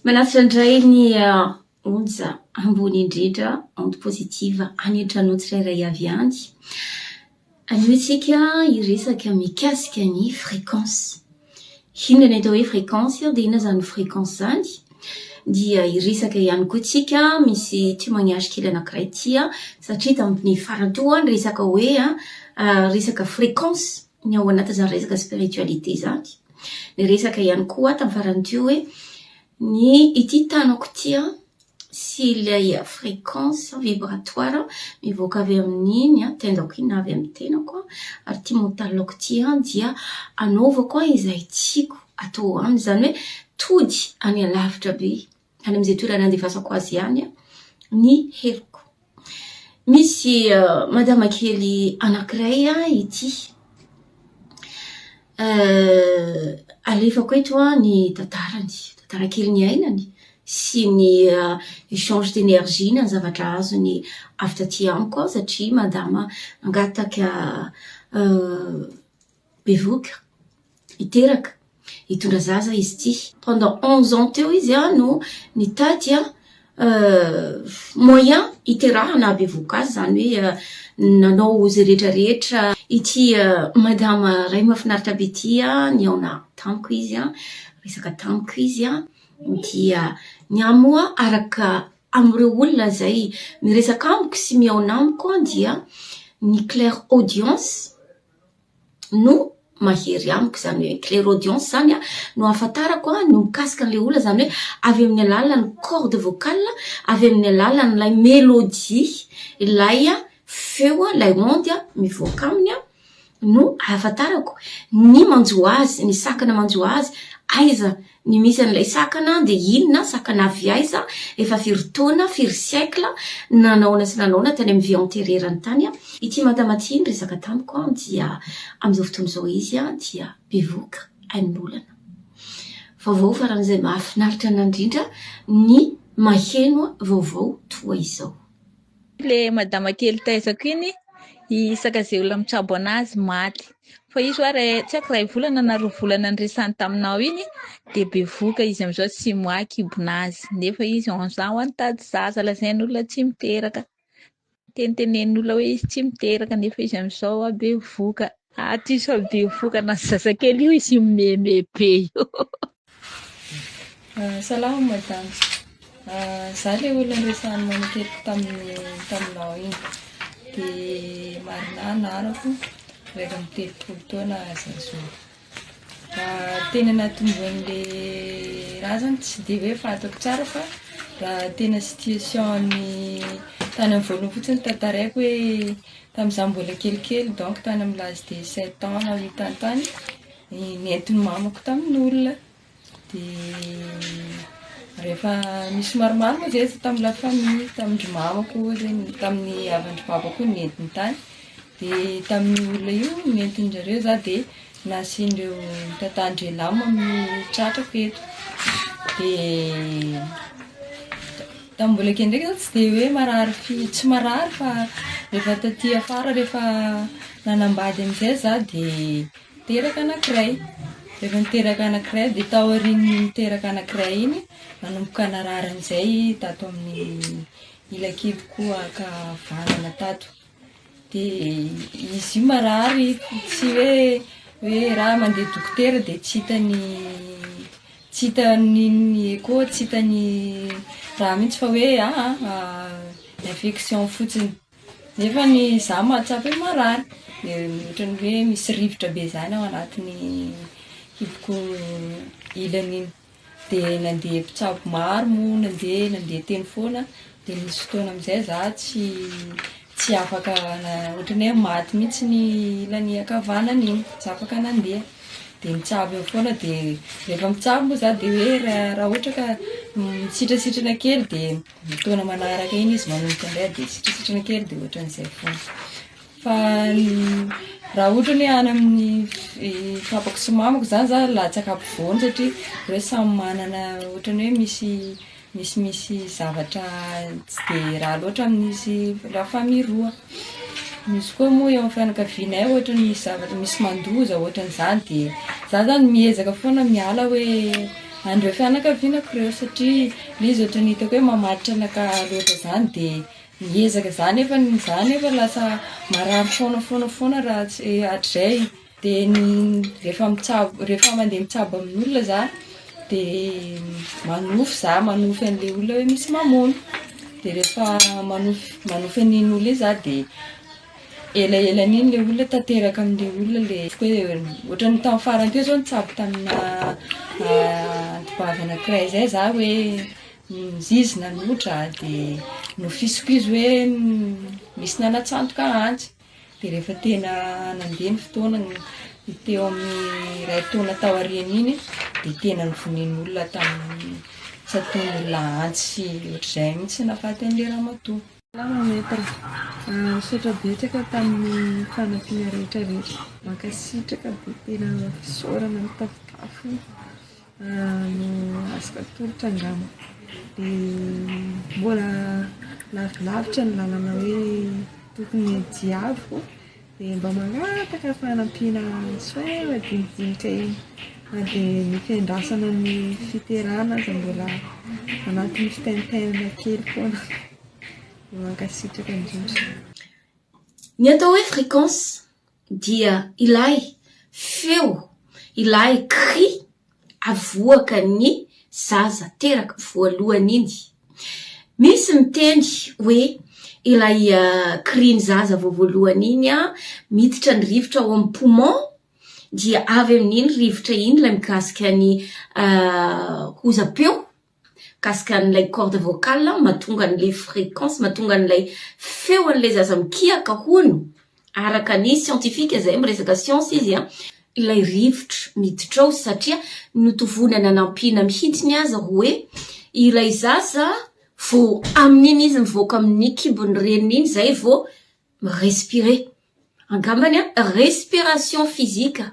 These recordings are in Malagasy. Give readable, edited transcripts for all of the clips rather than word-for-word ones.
Manafitra indray ny onja ambony indrindra onde positive anetranao tsirairay avy any. Aniotsika iresaka mikasika ny fréquence. Inona ny atao hoe fréquence dia inona zany fréquence zany? Dia iresaka ihany koa tsika misy témoignage kely anankiray ity satria tamin'ny farantoa resaka hoe resaka fréquence ny ao anatin'izany resaka spiritualité zany. Ny resaka ihany koa tamin'ny farantoa hoe ny ity tanako ity sy ilay fréquence vibratoire mivoaka avy amin'iny tendako iny avy amin'ny tenako ary ity mentaloko ity dia anaovako izay tiako atao aminy, zany hoe tody any alavitra be any amin'izay toerana andefasako azy ihany ny heloko. Misy madama kely anankiray ity alefako eto ny tantara kely ny ainany sy ny échange d'énergie ny zavatra azony avy taty amiko satria madama angataka bevoka iteraka hitondra zaza izy ity pendant 11 ans teo izy no nitady moyen iterahana bevoka azy, zany hoe nanao izay rehetrarehetra ity madama ray mahafinaritra be ity ny aona tamiko izy resaka tamiko izy dia ny amoa araka amin'ireo olona zay miresaka amiko sy miaona amiko dia ny clair audience no mahery amiko, zany hoe clair audience zany no ahafantarako no mikasika an'ilay olona, zany hoe avy amin'ny alalan'ny corde vocale, avy amin'ny alalan'ilay mélodie, ilay feo ilay onde mivoaka aminy no ahafantarako ny manjoa azy, ny sakana manjoa azy, aiza ny misy an'ilay sakana dia inona sakana avy aiza, efa firy taona, firy siècle nanaona sy nanaona tany amin'ny vie antérieure-ny tany. Ity madama ity ny resaka tamiko dia amin'izao fotoana izao izy dia bevoka ain'olana. Vaovao faran'izay mahafinaritra an'indrindra ny maheno vaovao toa izao. Le madama kely taizako iny isaka izay olona mitsabo anazy maty. Fa izy tsy haiko ray volana na roa volana niresany taminao iny dia bevoka izy amin'izao tsy moaky ibonazy. Nefa izy 11 ans nitady zaza lazain'olona tsy miteraka. Tenenen'olona hoe izy tsy miteraka nefa izy amin'izao bevoka. Ty sao bevoka na zazakely io izy meme be io. Salama madame. Za le olona niresany maneteriko taminao iny. Dia Marina anarako rehefa mitelopolo taona zazo. Tena nahatonga an'ilay raha zany tsy dia hoe fantako tsara fa raha tena situation-ny tany amin'ny voalohany fotsiny tantaraiko hoe tamin'izaho mbola kelikely donc tany amin'ny l'âge de 7 ans na 8 ans tany nentin'ny mamako tamin'ny olona. Dia rehefa misy maromaro moa zay tamin'ny la famille, tamin'ny mamako tamin'ny avandry babako nentiny tany. Dia tamin'ny olona io nentin'izareo za dia nasian'ireo tantandre lamo amin'ny tratrako eto. Dia tamin'ny mbola kely ndraiky tsy dia hoe marary tsy marary fa rehefa taty afara rehefa nanambady amin'izay za dia teraka anankiray. Rehefa niteraka anankiray dia tao aorian'ny niteraka anankiray iny nanomboka narary amin'izay tato amin'ny ilakiboko ankavanana tato. Dia izy io marary tsy hoe raha mandeha dokotera dia tsy hitany écho, tsy hitany raha mihitsy fa hoe infection fotsiny. Nefa ny za mahatsapa hoe marary. Ohatran'ny hoe misy rivotra be zany ao anatin'ny kiboko ilany iny. Dia nandeha mpitsabo maro moa nandeha teny foana. Dia nisy fotoana amin'izay za tsy afaka ohatran'ny hoe maty mihitsy ny ilany ankavanana iny, tsy afaka nandeha. Dia mitsabo eo foana dia rehefa mitsabo moa za dia hoe raha ohatra ka mitsitrasitrana kely dia taona manaraka iny izy manomboka indray dia sitrasitrana kely dia ohatran'izay foana. Fa raha ohatra ny any amin'ny papako sy mamako zany za latsaka ampovoany satria hoe samy manana ohatrany hoe misy zavatra tsy dia raha loatra amin'izy la famille roa. Misy koa moa eo amin'ny fianakavianay ohatra misy zavatra misy mandoza ohatran'izany dia za zany miezaka foana miala hoe andreo fianakavianako reo satria le izy ohatra ny hitako hoe mamatitra anaka loatra zany de miezaka zany efa lasa marary foana raha hatrizay de rehefa mandeha mitsabo amin'olona za de manofy an'le olona hoe misy mamono de rehefa manofy an'iny olona za de elaelan'iny le olona tanteraka amin'le olona le hoe ohatrany tamin'ny farany teo zao nitsabo tamina antibavy anankiray zay za hoe mizizina notra de nofisiko izy hoe misy nanatsantoka antsy de rehefa tena nandeha ny fotoana teo amin'ny ray taona tao aorian'iny de tena novonin'olona tamin'ny satonyolona antsy ohatr'izay mihitsy nafaty an'le ramatoa. Maître, misaotra betsaka tamin'ny fanampiana rehetrarehetra, mankasitraka dia tena fisaorana mitafotafo no afaka tolotra angamba. Dia mbola lavilavitra ny lalana hoe tokony jiavo dia mba mangataka fanampiana soa madinidinika eny. Dia ny fiandrasana ny fiterana aza mbola anatin'ny fitaintainana kely foana. Ny atao hoe fréquence dia ilay feo, ilay cri avoaka ny zaza teraka voalohany iny. Misy miteny hoe ilay cri ny zaza voalohany iny miditra ny rivotra ao amin'ny poumon dia avy amin'iny rivotra iny ilay mikasika ny hozam-peo kasika an'ilay corde vocale mahatonga an'ilay fréquence mahatonga an'ilay feo an'ilay zaza mikiaka hono araka ny scientifique zay miresaka science izy ilay rivotra miditra ao satria notovony ananampiana mihitsiny aza hoe ilay zaza vo amin'iny izy mivoaka amin'ny kibony reniny iny zay vo respirer angambany respiration physique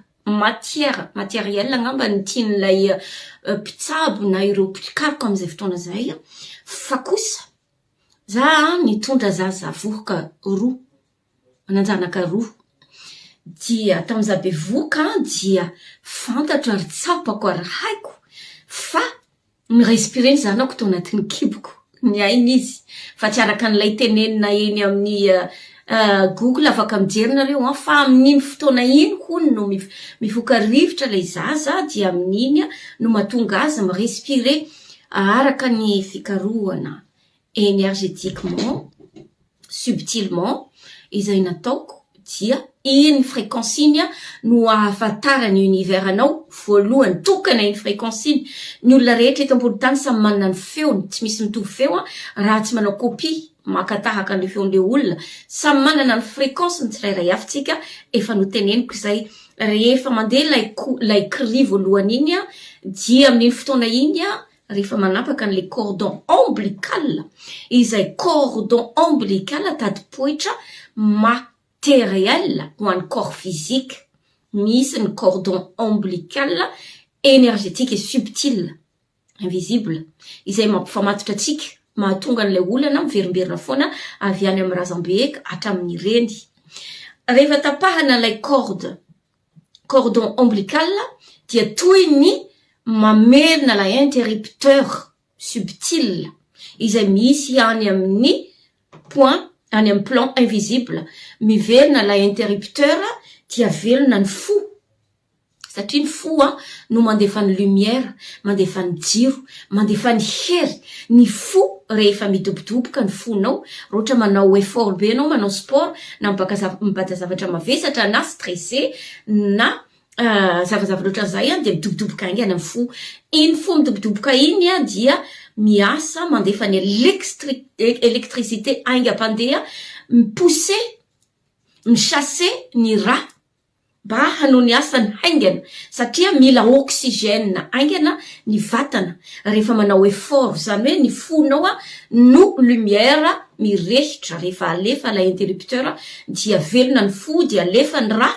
matériel angamba ny tian'ilay mpitsabo na ireo mpikaroka amin'izay fotoana zay fa kosa za nitondra zaza voka roa nanjanaka roa dia tamin'iza bevoka dia fantatro ary tsapako ary haiko fa mirespirer ny zanako tao anatin'ny kiboko ny ainy izy fa tsy araka an'ilay tenenina eny amin'ny Google afaka mijerinareo fa amin'iny fotoana iny hono no mivoaka rivotra lay zaza dia amin'iny no mahatonga azy mirespirer araka ny fikarohana énergétiquement subtilement izay nataoko dia iny fréquence iny no ahafantarany univers anao voalohany tokana iny fréquence iny ny olona rehetra eto ambony tany samy manana ny feony tsy misy mitovy feo raha tsy manao copie makatahaka an'le feon'le olona samy manana ny fréquence ny tsirairay avy efa noteneniko izay rehefa mandeha lay cri voalohany iny dia amin'iny fotoana iny rehefa manapaka an'le cordon ombilical izay cordon ombilical tadipoitra matériel ho an'ny corps physique misy ny cordon ombilical énergétique et subtil invisible izay mampifamatotra atsika mahatonga an'ilay olana miverimberina foana avy any amin'ny razambe hatramin'ny reny rehefa tapahana ilay cordon ombilical dia toy ny mamerina lay interrupteur subtil izay misy any amin'ny point any amin'ny plan invisible miverina lay interrupteur dia velona ny fo satria ny fo no mandefa ny lumière mandefa ny jiro mandefa ny hery ny fo rehefa midobodoboka ny fonao rohatra manao effort be anao manao sport na mibata zavatra mavesatra na stressé na zavazava loatra zay dia midobodoboka aingy any amin'ny fo iny fo midobodoboka iny dia miasa mandefa ny électricité aingam-pandeha mipousser michasser ny rà mba hanao ny asany haingana satria mila oxygène haingana ny vatana rehefa manao effort zany hoe ny fonao no lumière mirehitra rehefa alefa la interrupteur dia velona ny fo dia alefa ny rà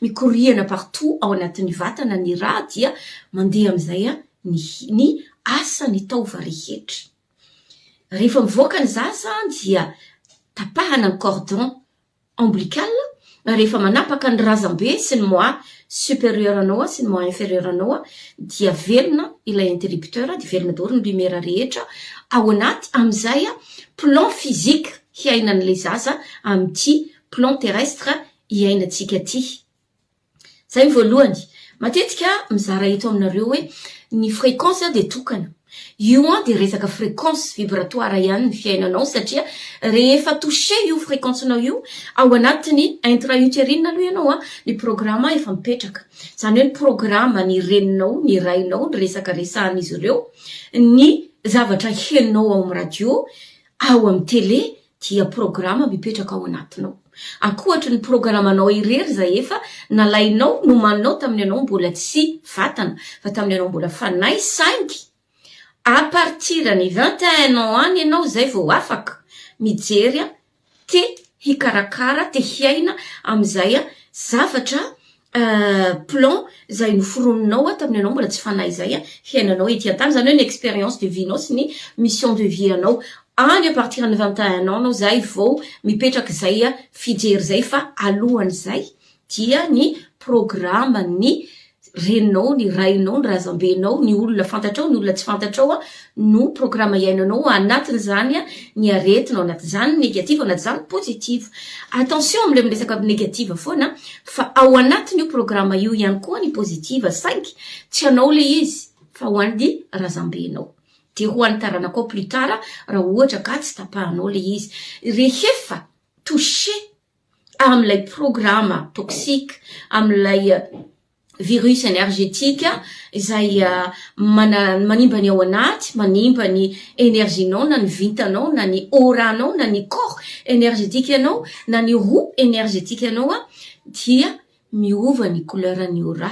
mikoriana partout ao anatin'ny vatana ny rà dia mandeha amin'izay ny asa ny taova rehetra rehefa mivoaka ny zaza dia tapahana ny cordon ombilical rehefa manapaka ny razambe sy ny moi supérieur anao sy ny moi inférieur anao dia velona ilay interrupteur dia velona daholo ny lumière rehetra ao anaty am'izay plan physique hiainan'le zaza am'ty plan terrestre hiainantsika ty zay voalohany matetika mizara eto aminareo hoe ny fréquence de tokana io de resaka fréquence vibratoire ihany ny fiainanao satria rehefa touché io fréquencenao io ao anatiny intra-utérine aloha ianao ny programme efa mipetraka zany hoe ny programme ny reninao ny rainao ny resaka resahan'izy ireo ny zavatra henonao ao amin'ny radio ao amin'ny télé dia programme mipetraka ao anatinao akohatry ny programanao irery zay efa nalainao nomaninao tamin'ny anao mbola tsy vatana fa tamin'ny anao mbola fanay 5 à partir ny 21 ans any ianao zay vao afaka mijery te hikarakara te hiaina am'izay zavatra plan zay noforoninao tamin'ny anao mbola tsy fanay zay hiainanao ety antany zany hoe ny expérience de vie nao sy ny mission de vie anao any à partir ny 21 ans nao zay vao mipetraka zay fijery zay fa alohan'izay dia ny programme ny reninao ny rainao ny razambenao ny olona fantatrao ny olona tsy fantatrao no programme iainanao anatin'izany ny aretinao anatin'izany négative anatin'izany positive attention am'le miresaka négative foana fa ao anatiny io programme io ihany koa ny positive 5 tsy anao le izy fa ho an'ny razambenao de ho an'ny tarana koa plus tard raha ohatra ka tsy tapahanao le izy rehefa touché am'lay programme toxique am'lay virus énergétique izay manimba ny ao anaty manimba ny énerginao na ny vintanao na ny auranao na ny corps énergétique anao na ny roue énergétique anao dia miova ny couleur ny aura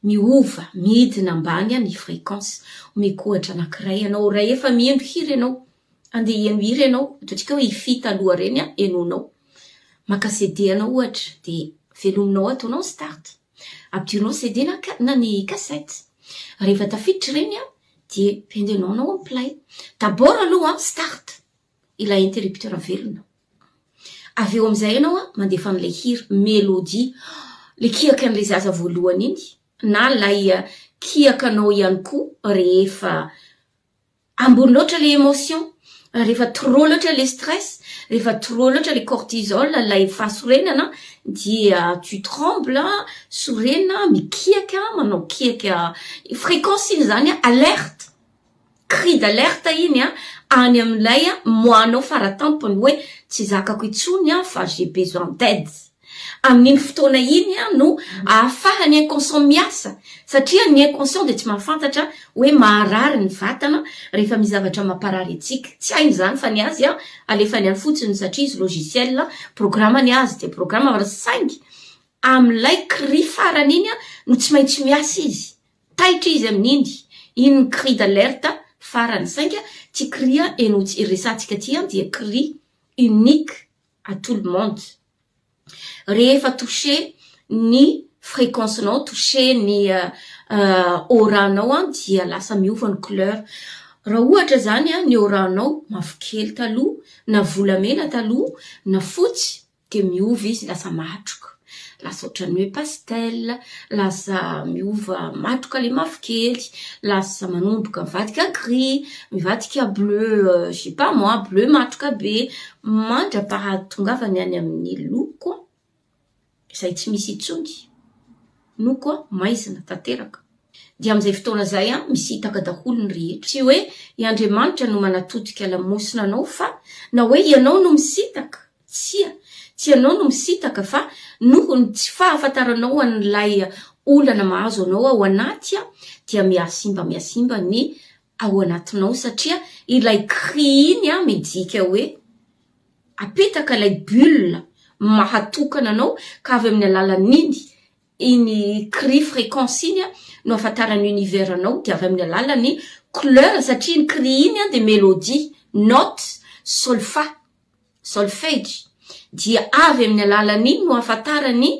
miova midina ambany ny fréquence mikohatra anankiray anao raha efa miendo hiry anao andeha hieno hiry anao ataotsika hoe hifita aloha reny enonao maka CD anao ohatra de velominao ataonao start ampidirinao CD na ny cassette rehefa tafiditra reny de pendenao anao amin'ny play d'abord aloha start ila interrupteur velona aveo am'izay anao mandefa an'ilay hira mélodie le kiaka an'le zaza voalohany iny na lay kiaka anao ihany koa rehefa ambony loatra le émotion rehefa trop loatra le stress rehefa trop loatra le cortisol lay fasorenana dia tu tremble sorena mikiaka manao kiaka fréquence iny zany alerte cri d'alerte iny any am'lay moanao faratampony hoe tsy zakako itsony fa j'ai besoin d'aide amin'iny fotoana iny no ahafahany inconscient miasa satria ny inconscient de tsy mahafantatra hoe maharary ny vatana rehefa mizavatra mamparary atsika tsy hainy zany fa ny azy alefany any fotsiny satria izy logiciel programme ny azy de programme avara 5 am'lay cri farany iny no tsy maintsy miasa izy taitra izy amin'iny iny cri d'alerte farany 5 ty cri enotsy resatsika ty dia cri unique à tout le monde rehefa touché ny fréquencenao touché ny auranao dia lasa miova ny couleur raha ohatra zany ny auranao mavokely taloha na volamena taloha na fotsy de miova izy lasa matroka lasa ohatrany hoe pastel lasa miova matroka le mavokely lasa manomboka mivadika gris mivadika bleu je sais pas moi bleu matroka be mandra-pahatongavany any amin'ny loko izay tsy misy itsony no koa maizina tanteraka dia am'izay fotoana zay misy hitaka daholo ny rehetra tsy hoe i-Andriamanitra no manatodika lamosina anao fa na hoe ianao no misitaka tsy ianao no misitaka fa nohony tsy fahafantaranao an'ilay olana mahazo anao ao anaty dia miasimba ny ao anatinao satria ilay cri iny midika hoe apetaka ilay bulle mahatokana anao ka avy amin'ny alalan'iny iny cri fréquence iny no afantarany univers anao dia avy amin'ny alalany couleur satria iny cri iny de mélodie note solfège dia avy amin'ny alalan'iny no afantarany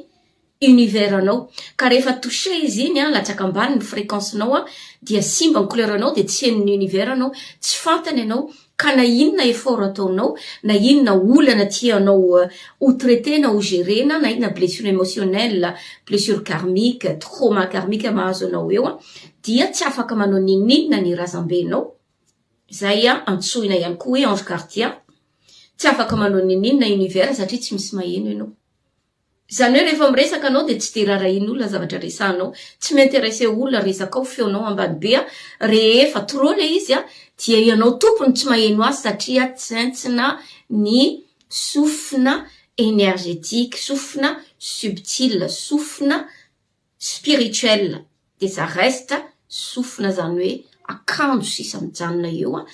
univers anao ka rehefa touché izy iny latsaka ambany ny fréquence nao dia simba ny couleur anao dia tsy hen'ny univers anao tsy fantany anao ka na inona effort ataonao na inona olana tianao ho traité na ho gérena na inona blessure émotionnelle blessure karmique trauma karmique mahazo anao eo dia tsy afaka manao ninninona ny razambenao zay antsoina ihany koa hoe ange gardien tsy afaka manao ninninona univers satria tsy misy maheno ianao zany hoe rehefa miresaka anao dia tsy de rarahin'olona zavatra resanao tsy m'intéressé olona resakao feonao ambany be rehefa trop le izy dia ianao tompony tsy maheno azy satria tsentsina ny sofina énergétique sofina subtile sofina spirituel de ça reste sofina zany hoe akanjo sisa mijanona eo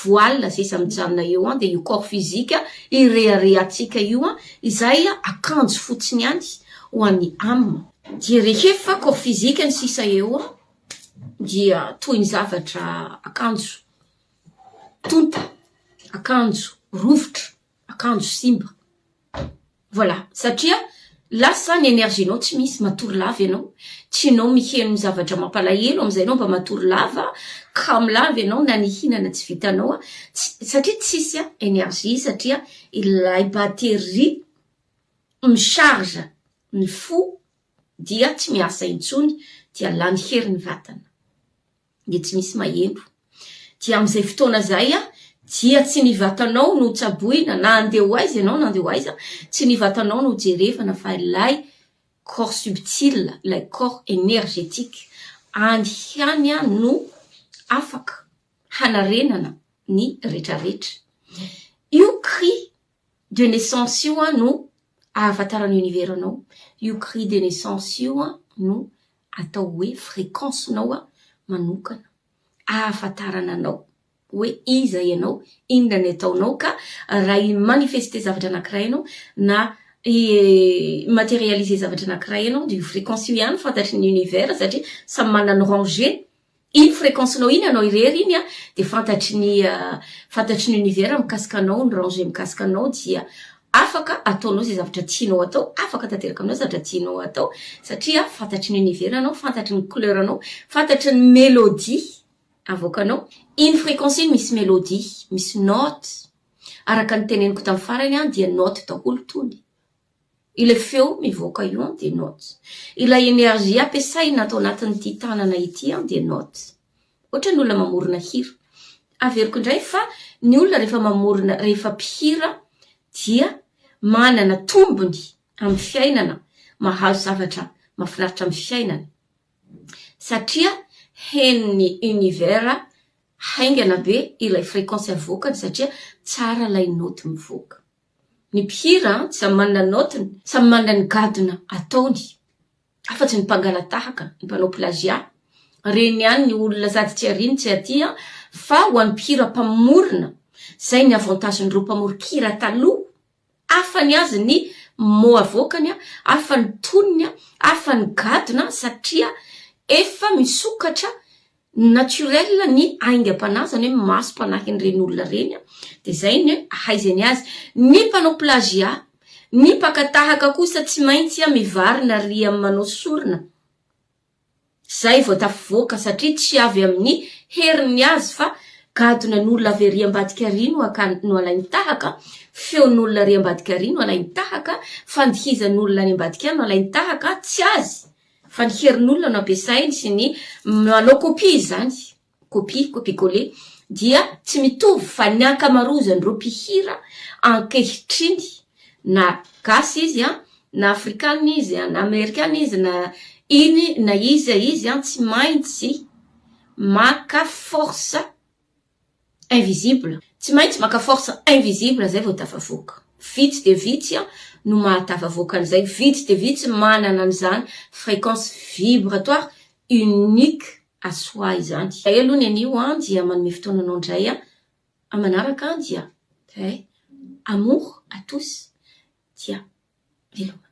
voile sisa mijanona eo dia io corps physique ireareatsika io izay akanjo fotsiny ihany ho an'ny âme dia rehefa corps physique ny sisa eo dia toy ny zavatra akanjo tonta akanjo rovotra akanjo simba voilà satria lasa ny énergienao tsy misy matory lava ianao tsy ianao miheno ny zavatra mampalahelo am'izay anao mba matory lava ka milava ianao na nihinana tsy vitanao satria tsisy énergie satria ilay batterie micharge ny fo dia tsy miasa intsony dia lany hery ny vatana dia tsy misy mahendo dia am'izay fotoana zay dia tsy ny vatanao no tsaboina na andeha ho aiza ianao na andeha ho aiza tsy ny vatanao no jerevana fa ilay corps subtile ilay corps énergétique andihany no afaka hanarenana ny rehetrarehetra io cri de naissance io no ahafantarany univers anao io cri de naissance io no atao hoe fréquence nao manokana ahafantarana anao hoe iza ianao inona ny ataonao ka raha manifeste zavatra anankiray ianao na matérialiser zavatra anankiray ianao dia fréquence io ihany fantatry ny univers satria samy manana rangé iny fréquence nao iny anao irery iny dia fantatry ny univers mikasika anao ny rangé mikasika anao dia afaka ataonao zay zavatra tianao atao afaka tanteraka aminao zavatra tianao atao satria fantatry ny univers anao fantatry ny couleur anao fantatry ny mélodie avoakanao iny fréquence iny misy mélodie misy note araka ny teneniko tamin'ny farany dia note daholo tony ilay feo mivoaka io dia note ilay énergie ampiasaina atao anatin'ity tanana ity dia note ohatra ny olona mamorona hira averiko indray fa ny olona rehefa mamorona rehefa mpihira dia manana tombony amin'ny fiainana mahazo zavatra mahafinaritra amin'ny fiainana satria hen'ny univers haingana be ilay fréquence avoakany satria tsara ilay note mivoaka ny mpihira samy manana notiny samy manana ny gadona ataony afa-tsy ny mpangalatahaka ny mpanao plagiat reny ihany ny olona sady tsy ariny tsy aty fa ho an'ny mpihira mpamorona zay ny avantage nyreo mpamorokira taloha afa ny azy ny mo avoakany afa ny toniny afa ny gadona satria efa misokatra naturel ny aingam-panazany hoe maso-panahy n'ireny olona reny dia zay ny ahaizany azy ny mpanao plagiat ny mpakatahaka kosa tsy maintsy mivarina ry amin'ny manao sorona zay vao tafivoaka satria tsy avy amin'ny heriny azy fa gadona n'olona avy ry ambadika ry no alainy tahaka feon'olona ry ambadika ry no alainy tahaka fandihizan'olona ny ambadika no alainy tahaka tsy azy fa ny herin'olona no ampiasainy sy ny manao copie zany copie coller dia tsy mitovy fa ny ankamarozan'ireo mpihira ankehitriny na gasy izy na afrikana izy na amerikana izy na iny na izy tsy maintsy maka force invisible tsy maintsy maka force invisible zay vao tafavoaka vitsy de vitsy no mahatafavoaka an'izay vitsy de vitsy manana an'izany fréquence vibratoire unique à soi izany ay aloha ny anio dia manome fotoananao indray amanaraka dia amour à tous dia veloma